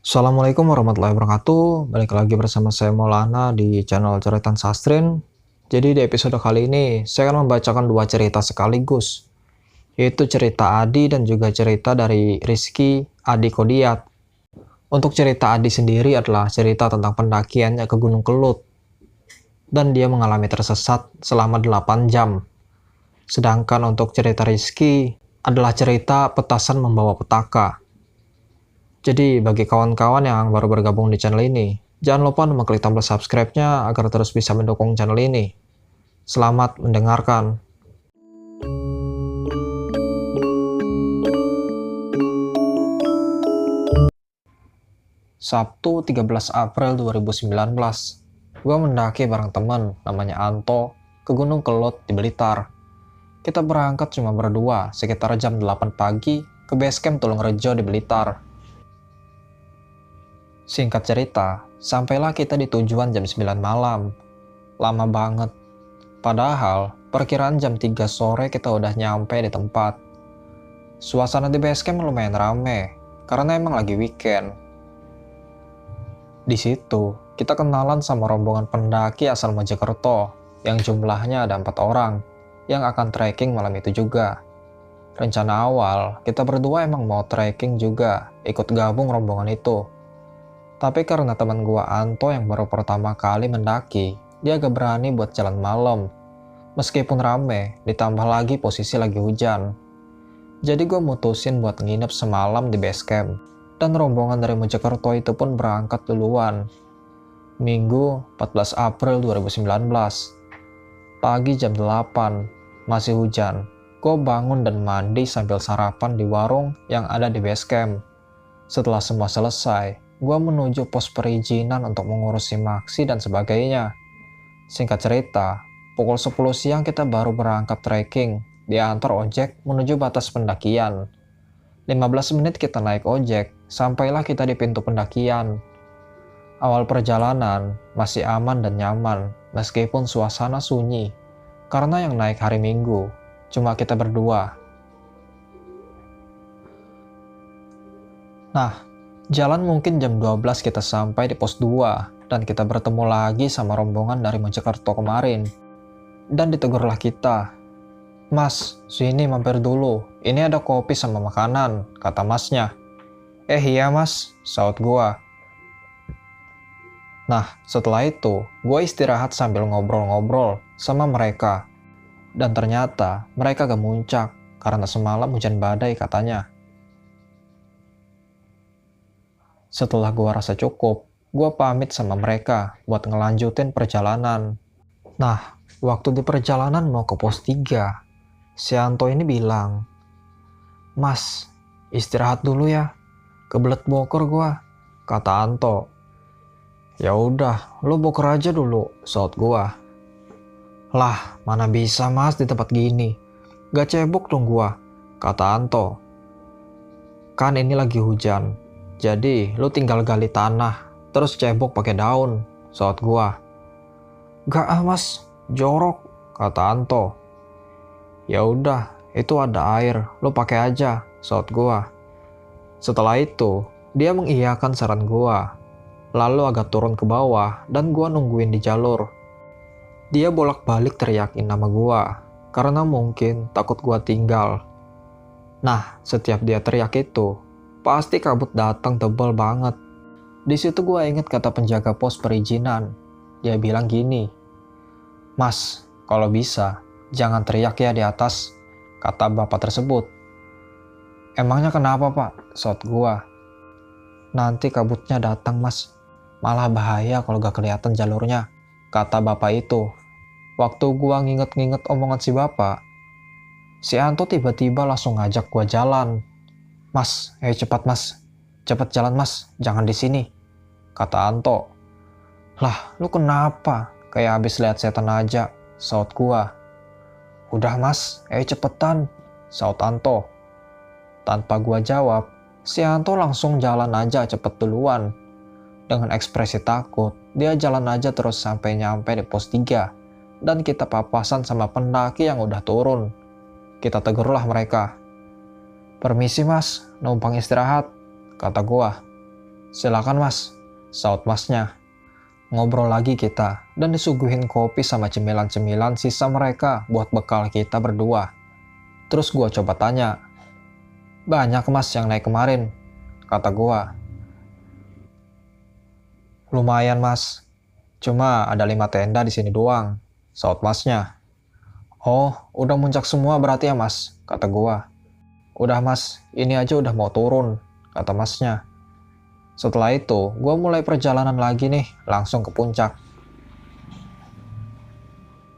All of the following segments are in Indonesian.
Assalamualaikum warahmatullahi wabarakatuh. Balik lagi bersama saya Maulana di channel Ceretan Sastrin. Jadi di episode kali ini saya akan membacakan dua cerita sekaligus, yaitu cerita Adi dan juga cerita dari Rizky Adi Kodiat. Untuk cerita Adi sendiri adalah cerita tentang pendakiannya ke Gunung Kelut, dan dia mengalami tersesat selama 8 jam. Sedangkan untuk cerita Rizky adalah cerita petasan membawa petaka. Jadi bagi kawan-kawan yang baru bergabung di channel ini, jangan lupa mengklik tombol subscribe-nya agar terus bisa mendukung channel ini. Selamat mendengarkan. Sabtu 13 April 2019, gue mendaki bareng teman namanya Anto ke Gunung Kelut di Blitar. Kita berangkat cuma berdua sekitar jam 8 pagi ke base camp Tulungrejo di Blitar. Singkat cerita, sampailah kita di tujuan jam 9 malam. Lama banget. Padahal, perkiraan jam 3 sore kita udah nyampe di tempat. Suasana di base camp lumayan rame, karena emang lagi weekend. Di situ, kita kenalan sama rombongan pendaki asal Mojokerto, yang jumlahnya ada 4 orang, yang akan trekking malam itu juga. Rencana awal, kita berdua emang mau trekking juga, ikut gabung rombongan itu. Tapi karena teman gua Anto yang baru pertama kali mendaki, dia agak berani buat jalan malam. Meskipun rame, ditambah lagi posisi lagi hujan. Jadi gua mutusin buat nginep semalam di base camp. Dan rombongan dari Mojokerto itu pun berangkat duluan. Minggu 14 April 2019. Pagi jam 8, masih hujan. Gua bangun dan mandi sambil sarapan di warung yang ada di base camp. Setelah semua selesai, gue menuju pos perizinan untuk mengurusi maksi dan sebagainya. Singkat cerita, pukul 10 siang kita baru berangkat trekking, diantar ojek menuju batas pendakian. 15 menit kita naik ojek, sampailah kita di pintu pendakian. Awal perjalanan masih aman dan nyaman, meskipun suasana sunyi, karena yang naik hari Minggu, cuma kita berdua. Nah, jalan mungkin jam 12 kita sampai di pos 2 dan kita bertemu lagi sama rombongan dari Mojokerto kemarin. Dan ditegurlah kita. "Mas, sini mampir dulu. Ini ada kopi sama makanan," kata masnya. Iya mas," saut gua. Nah, setelah itu, gua istirahat sambil ngobrol-ngobrol sama mereka. Dan ternyata mereka gak muncak karena semalam hujan badai katanya. Setelah gua rasa cukup, gua pamit sama mereka buat ngelanjutin perjalanan. Nah, waktu di perjalanan mau ke pos 3, si Anto ini bilang, "Mas, istirahat dulu ya, kebelet boker gua," kata Anto. "Ya udah, lu boker aja dulu," saut gua. "Lah, mana bisa mas di tempat gini, gak cebok dong gua," kata Anto. "Kan ini lagi hujan. Jadi, lu tinggal gali tanah, terus cebok pakai daun," saut gua. "Gak ah mas, jorok," kata Anto. "Ya udah, itu ada air, lu pakai aja," saut gua. Setelah itu, dia mengiyakan saran gua. Lalu agak turun ke bawah dan gua nungguin di jalur. Dia bolak-balik teriakin nama gua, karena mungkin takut gua tinggal. Nah, setiap dia teriak itu, pasti kabut datang tebal banget. Di situ gue inget kata penjaga pos perizinan. Dia bilang gini, "Mas, kalau bisa, jangan teriak ya di atas," kata bapak tersebut. "Emangnya kenapa pak?" saut gue. "Nanti kabutnya datang mas, malah bahaya kalau gak kelihatan jalurnya," kata bapak itu. Waktu gue nginget-nginget omongan si bapak, si Anto tiba-tiba langsung ngajak gue jalan. "Mas, ayo cepat mas, cepat jalan mas, jangan di sini," kata Anto. "Lah, lu kenapa? Kayak habis lihat setan aja," saut gua. "Udah mas, ayo cepetan," saut Anto. Tanpa gua jawab, si Anto langsung jalan aja cepet duluan. Dengan ekspresi takut, dia jalan aja terus sampai nyampe di pos 3, dan kita papasan sama pendaki yang udah turun. Kita tegurlah mereka. "Permisi mas, numpang istirahat," kata gua. Silakan mas, saut masnya. Ngobrol lagi kita, dan disuguhin kopi sama cemilan-cemilan sisa mereka buat bekal kita berdua. Terus gua coba tanya, banyak mas yang naik kemarin, kata gua. Lumayan mas, cuma ada 5 tenda di sini doang, saut masnya. Oh, udah muncak semua berarti ya mas, kata gua. Udah mas, ini aja udah mau turun, kata masnya. Setelah itu, gue mulai perjalanan lagi nih, langsung ke puncak.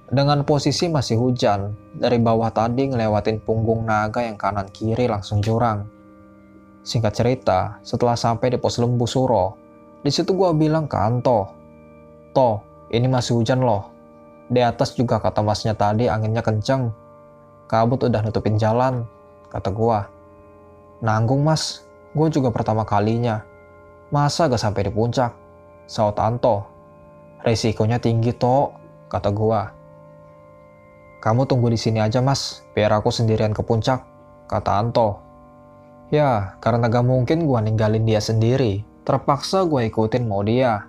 Dengan posisi masih hujan, dari bawah tadi ngelewatin punggung naga yang kanan kiri langsung jurang. Singkat cerita, setelah sampai di pos Lembu Suro, di situ gue bilang ke Anto, "Toh, ini masih hujan loh. Di atas juga kata masnya tadi anginnya kenceng. Kabut udah nutupin jalan," kata gue. "Nanggung mas, gue juga pertama kalinya. Masa gak sampai di puncak?" saut Anto. "Resikonya tinggi toh," kata gua. "Kamu tunggu di sini aja mas, biar aku sendirian ke puncak," kata Anto. Ya, karena gak mungkin gua ninggalin dia sendiri, terpaksa gua ikutin mau dia.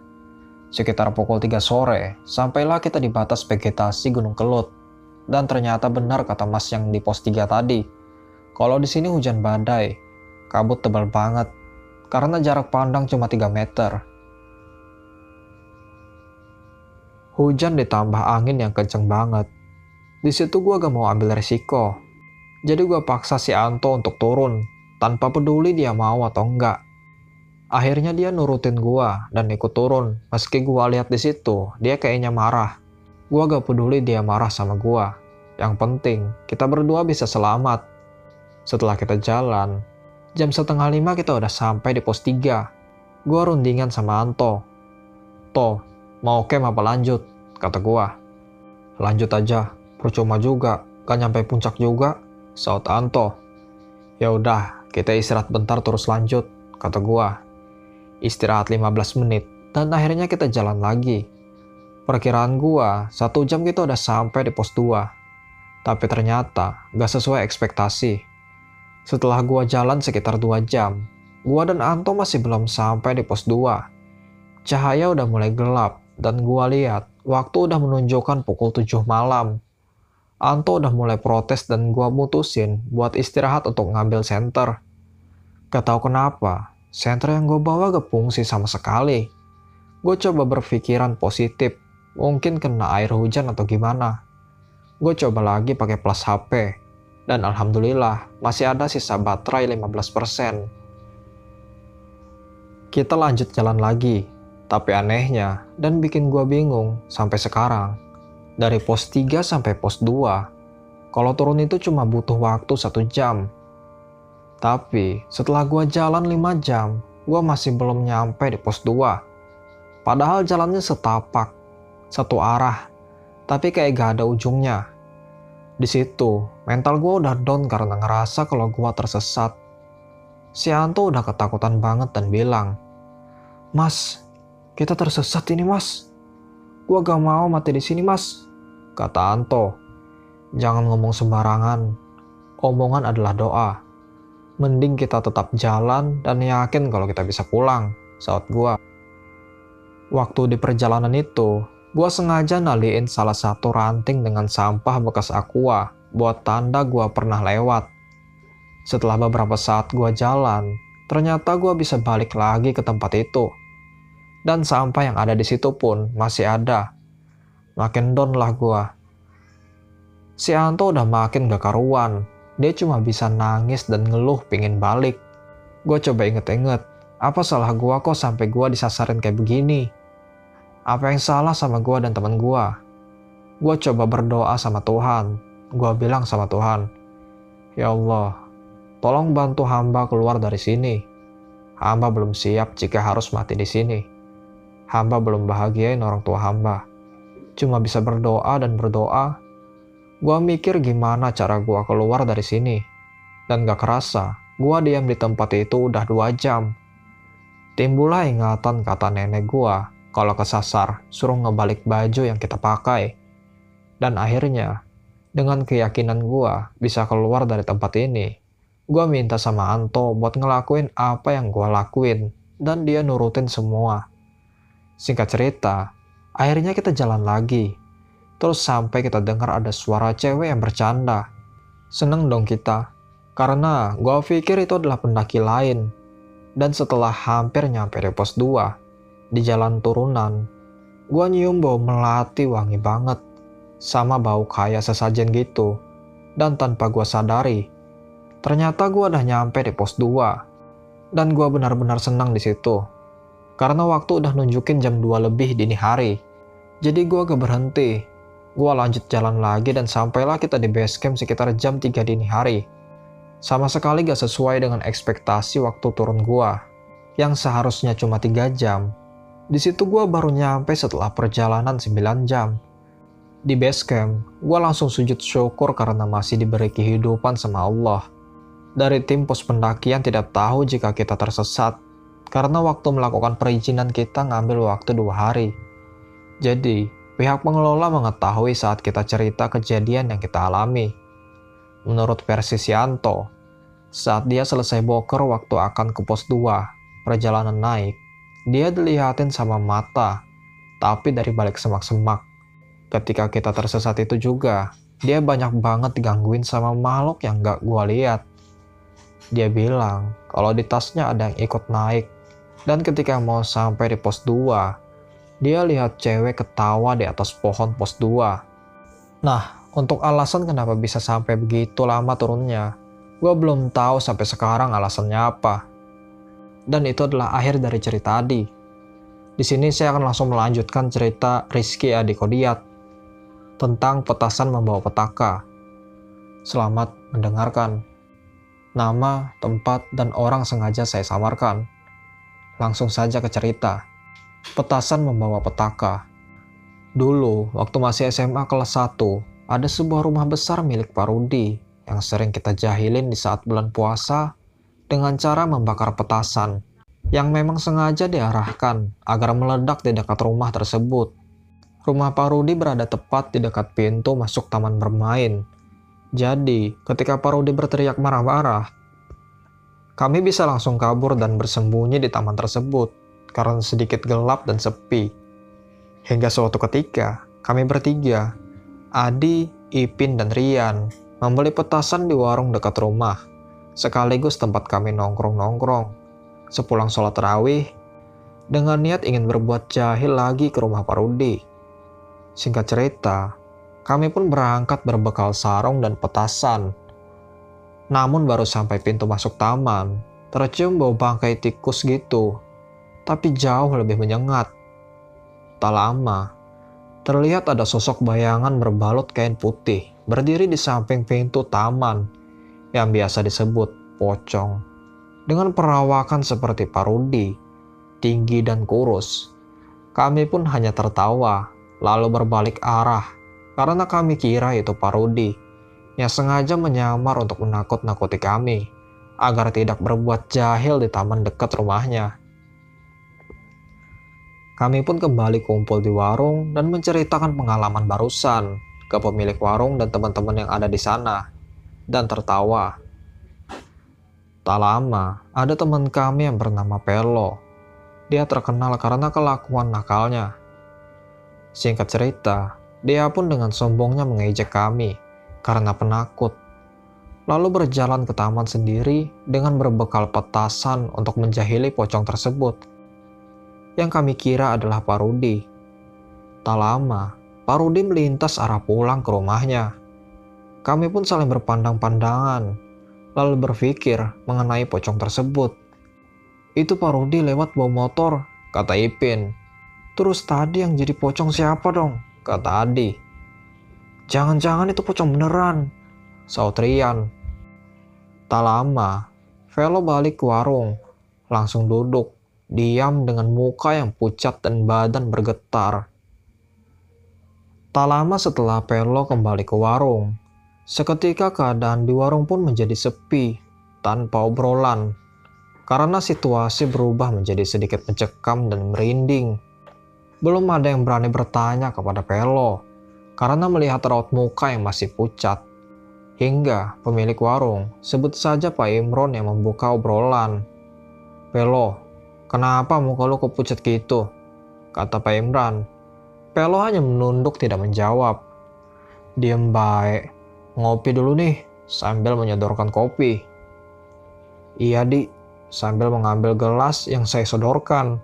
Sekitar pukul 3 sore, sampailah kita di batas vegetasi Gunung Kelut. Dan ternyata benar kata mas yang di pos 3 tadi. Kalau di sini hujan badai, kabut tebal banget. Karena jarak pandang cuma 3 meter. Hujan ditambah angin yang kenceng banget. Di situ gue gak mau ambil resiko. Jadi gue paksa si Anto untuk turun, tanpa peduli dia mau atau enggak. Akhirnya dia nurutin gue dan ikut turun. Meski gue lihat di situ, dia kayaknya marah. Gue gak peduli dia marah sama gue. Yang penting, kita berdua bisa selamat. Setelah kita jalan, jam 4:30 kita udah sampai di pos 3. Gua rundingan sama Anto. "Toh, mau camp apa lanjut?" kata gua. "Lanjut aja, percuma juga, gak nyampe puncak juga," saut Anto. "Ya udah, kita istirahat bentar terus lanjut," kata gua. Istirahat 15 menit, dan akhirnya kita jalan lagi. Perkiraan gua, 1 jam kita udah sampai di pos 2. Tapi ternyata gak sesuai ekspektasi. Setelah gua jalan sekitar 2 jam, gua dan Anto masih belum sampai di pos 2. Cahaya udah mulai gelap, dan gua lihat waktu udah menunjukkan pukul 7 malam. Anto udah mulai protes dan gua mutusin buat istirahat untuk ngambil senter. Gak tahu kenapa, senter yang gua bawa gak fungsi sama sekali. Gue coba berpikiran positif, mungkin kena air hujan atau gimana. Gue coba lagi pakai plus HP. Dan alhamdulillah masih ada sisa baterai 15%. Kita lanjut jalan lagi, tapi anehnya dan bikin gua bingung sampai sekarang. Dari pos 3 sampai pos 2, kalau turun itu cuma butuh waktu 1 jam. Tapi setelah gua jalan 5 jam, gua masih belum nyampe di pos 2. Padahal jalannya setapak, satu arah, tapi kayak gak ada ujungnya. Di situ, mental gue udah down karena ngerasa kalau gue tersesat. Si Anto udah ketakutan banget dan bilang, "Mas, kita tersesat ini mas. Gue gak mau mati di sini mas," kata Anto. "Jangan ngomong sembarangan. Omongan adalah doa. Mending kita tetap jalan dan yakin kalau kita bisa pulang," saut gue. Waktu di perjalanan itu, gue sengaja naliin salah satu ranting dengan sampah bekas aqua buat tanda gue pernah lewat. Setelah beberapa saat gue jalan, ternyata gue bisa balik lagi ke tempat itu. Dan sampah yang ada di situ pun masih ada. Makin down lah gue. Si Anto udah makin gak karuan. Dia cuma bisa nangis dan ngeluh pingin balik. Gue coba inget-inget, apa salah gue kok sampai gue disasarin kayak begini? Apa yang salah sama gue dan teman gue? Gue coba berdoa sama Tuhan. Gue bilang sama Tuhan, "Ya Allah, tolong bantu hamba keluar dari sini. Hamba belum siap jika harus mati di sini. Hamba belum bahagiain orang tua hamba. Cuma bisa berdoa dan berdoa." Gue mikir gimana cara gue keluar dari sini. Dan gak kerasa, gue diam di tempat itu udah 2 jam. Timbullah ingatan kata nenek gue, kalau kesasar, suruh ngebalik baju yang kita pakai. Dan akhirnya, dengan keyakinan gue bisa keluar dari tempat ini, gue minta sama Anto buat ngelakuin apa yang gue lakuin, dan dia nurutin semua. Singkat cerita, akhirnya kita jalan lagi. Terus sampai kita dengar ada suara cewek yang bercanda. Seneng dong kita, karena gua pikir itu adalah pendaki lain. Dan setelah hampir nyampe di pos 2, di jalan turunan, gua nyium bau melati wangi banget, sama bau kayak sesajen gitu. Dan tanpa gua sadari, ternyata gua udah nyampe di pos 2. Dan gua benar-benar senang di situ. Karena waktu udah nunjukin jam 2 lebih dini hari. Jadi gua gak berhenti. Gua lanjut jalan lagi dan sampailah kita di base camp sekitar jam 3 dini hari. Sama sekali gak sesuai dengan ekspektasi waktu turun gua, yang seharusnya cuma 3 jam. Di situ gua baru nyampe setelah perjalanan 9 jam. Di base camp, gua langsung sujud syukur karena masih diberi kehidupan sama Allah. Dari tim pos pendakian tidak tahu jika kita tersesat, karena waktu melakukan perizinan kita ngambil waktu 2 hari. Jadi, pihak pengelola mengetahui saat kita cerita kejadian yang kita alami. Menurut versi Sianto, saat dia selesai boker waktu akan ke pos 2, perjalanan naik, dia dilihatin sama mata, tapi dari balik semak-semak. Ketika kita tersesat itu juga, dia banyak banget digangguin sama makhluk yang gak gua lihat. Dia bilang kalau di tasnya ada yang ikut naik, dan ketika mau sampai di pos 2, dia lihat cewek ketawa di atas pohon pos 2. Nah, untuk alasan kenapa bisa sampai begitu lama turunnya, gue belum tahu sampai sekarang alasannya apa. Dan itu adalah akhir dari cerita Adi. Di sini saya akan langsung melanjutkan cerita Rizky Adikodiat tentang petasan membawa petaka. Selamat mendengarkan. Nama, tempat, dan orang sengaja saya samarkan. Langsung saja ke cerita. Petasan membawa petaka. Dulu, waktu masih SMA kelas 1, ada sebuah rumah besar milik Pak Rudi yang sering kita jahilin di saat bulan puasa dengan cara membakar petasan yang memang sengaja diarahkan agar meledak di dekat rumah tersebut. Rumah Pak Rudi berada tepat di dekat pintu masuk taman bermain. Jadi, ketika Pak Rudi berteriak marah-marah, kami bisa langsung kabur dan bersembunyi di taman tersebut karena sedikit gelap dan sepi. Hingga suatu ketika, kami bertiga, Adi, Ipin, dan Rian, membeli petasan di warung dekat rumah, sekaligus tempat kami nongkrong-nongkrong. Sepulang sholat tarawih, dengan niat ingin berbuat jahil lagi ke rumah Pak Rudi. Singkat cerita, kami pun berangkat berbekal sarung dan petasan. Namun baru sampai pintu masuk taman, tercium bau bangkai tikus gitu, tapi jauh lebih menyengat. Tak lama, terlihat ada sosok bayangan berbalut kain putih berdiri di samping pintu taman yang biasa disebut pocong. Dengan perawakan seperti Pak Rudi, tinggi dan kurus, kami pun hanya tertawa lalu berbalik arah karena kami kira itu Pak Rudi yang sengaja menyamar untuk menakut-nakuti kami agar tidak berbuat jahil di taman dekat rumahnya. Kami pun kembali kumpul di warung dan menceritakan pengalaman barusan ke pemilik warung dan teman-teman yang ada di sana, dan tertawa. Tak lama, ada teman kami yang bernama Pelo. Dia terkenal karena kelakuan nakalnya. Singkat cerita, dia pun dengan sombongnya mengejek kami karena penakut. Lalu berjalan ke taman sendiri dengan berbekal petasan untuk menjahili pocong tersebut, yang kami kira adalah Pak Rudi. Tak lama, Pak Rudi melintas arah pulang ke rumahnya. Kami pun saling berpandang-pandangan, lalu berpikir mengenai pocong tersebut. Itu Pak Rudi lewat bawa motor, kata Ipin. Terus tadi yang jadi pocong siapa dong, kata Adi. Jangan-jangan itu pocong beneran, saut Rian. Tak lama, Velo balik ke warung, langsung duduk, diam dengan muka yang pucat dan badan bergetar. Tak lama setelah Velo kembali ke warung, seketika keadaan di warung pun menjadi sepi, tanpa obrolan, karena situasi berubah menjadi sedikit mencekam dan merinding. Belum ada yang berani bertanya kepada Velo, karena melihat raut muka yang masih pucat. Hingga pemilik warung, sebut saja Pak Imron, yang membuka obrolan. Velo, Kenapa muka lu kepucat gitu? Kata Pak Imran. Pelo hanya menunduk tidak menjawab. Diam baik. Ngopi dulu nih, sambil menyodorkan kopi. Iya Di, sambil mengambil gelas yang saya sodorkan.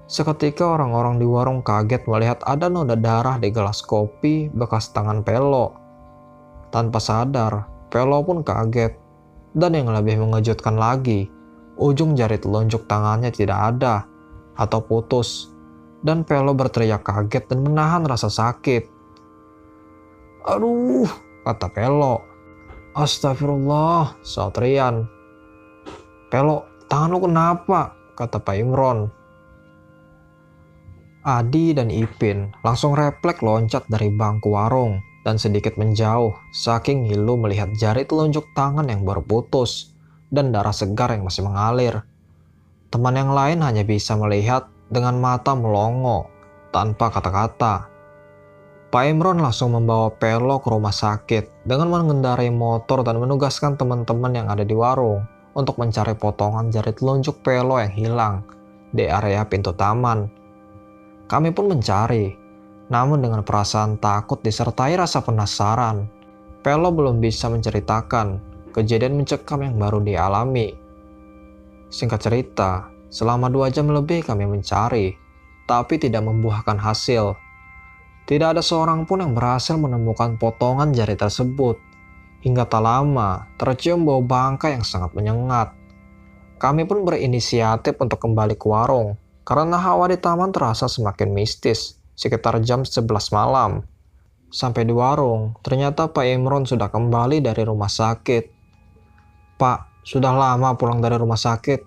Seketika orang-orang di warung kaget melihat ada noda darah di gelas kopi bekas tangan Pelo. Tanpa sadar, Pelo pun kaget. Dan yang lebih mengejutkan lagi, ujung jari telunjuk tangannya tidak ada atau putus. Dan Pelo berteriak kaget dan menahan rasa sakit. Aduh, kata Pelo. Astagfirullah, saut Rian. Pelo, tangan lu kenapa? Kata Pak Imron. Adi dan Ipin langsung refleks loncat dari bangku warung dan sedikit menjauh saking ngilu melihat jari telunjuk tangan yang baru putus dan darah segar yang masih mengalir. Teman yang lain hanya bisa melihat dengan mata melongo tanpa kata-kata. Pak Imron langsung membawa Pelo ke rumah sakit dengan mengendarai motor dan menugaskan teman-teman yang ada di warung untuk mencari potongan jari telunjuk Pelo yang hilang di area pintu taman. Kami pun mencari, namun dengan perasaan takut disertai rasa penasaran. Pelo belum bisa menceritakan kejadian mencekam yang baru dialami. Singkat cerita, selama 2 jam lebih kami mencari, tapi tidak membuahkan hasil. Tidak ada seorang pun yang berhasil menemukan potongan jari tersebut. Hingga tak lama, tercium bau bangkai yang sangat menyengat. Kami pun berinisiatif untuk kembali ke warung, karena hawa di taman terasa semakin mistis, sekitar jam 11 malam. Sampai di warung, ternyata Pak Imron sudah kembali dari rumah sakit. Pak, sudah lama pulang dari rumah sakit,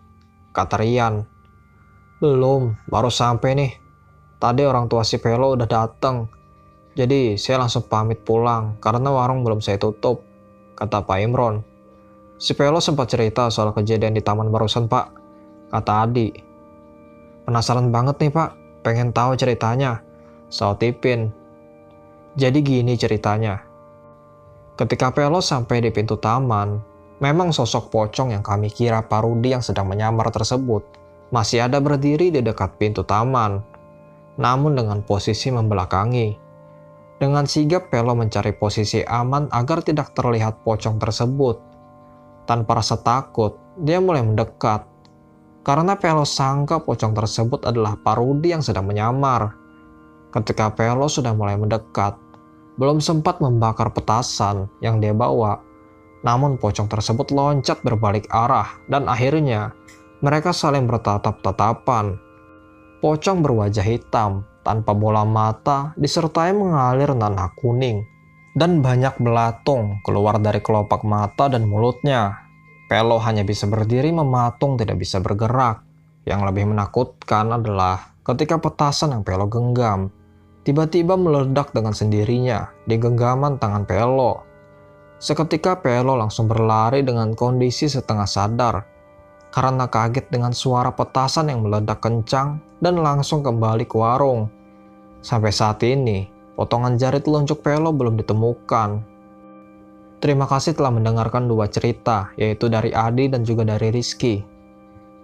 kata Rian. Belum, baru sampai nih. Tadi orang tua si Pelo udah datang. Jadi saya langsung pamit pulang karena warung belum saya tutup, kata Pak Imron. Si Pelo sempat cerita soal kejadian di taman barusan Pak, kata Adi. Penasaran banget nih Pak, pengen tahu ceritanya, saut Ipin. Jadi gini ceritanya. Ketika Pelo sampai di pintu taman, memang sosok pocong yang kami kira Pak Rudi yang sedang menyamar tersebut masih ada berdiri di dekat pintu taman, namun dengan posisi membelakangi. Dengan sigap Pelo mencari posisi aman agar tidak terlihat pocong tersebut. Tanpa rasa takut, dia mulai mendekat. Karena Pelo sangka pocong tersebut adalah Pak Rudi yang sedang menyamar. Ketika Pelo sudah mulai mendekat, belum sempat membakar petasan yang dia bawa, namun pocong tersebut loncat berbalik arah dan akhirnya mereka saling bertatap-tatapan. Pocong berwajah hitam, tanpa bola mata, disertai mengalir nanah kuning, dan banyak belatung keluar dari kelopak mata dan mulutnya. Pelo hanya bisa berdiri mematung, tidak bisa bergerak. Yang lebih menakutkan adalah ketika petasan yang Pelo genggam tiba-tiba meledak dengan sendirinya di genggaman tangan Pelo. Seketika Pelo langsung berlari dengan kondisi setengah sadar karena kaget dengan suara petasan yang meledak kencang dan langsung kembali ke warung. Sampai saat ini, potongan jari telunjuk Pelo belum ditemukan. Terima kasih telah mendengarkan 2 cerita, yaitu dari Adi dan juga dari Rizky.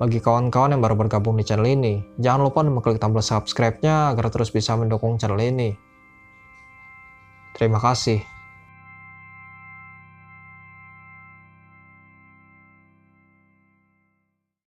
Bagi kawan-kawan yang baru bergabung di channel ini, jangan lupa mengklik tombol subscribe-nya agar terus bisa mendukung channel ini. Terima kasih.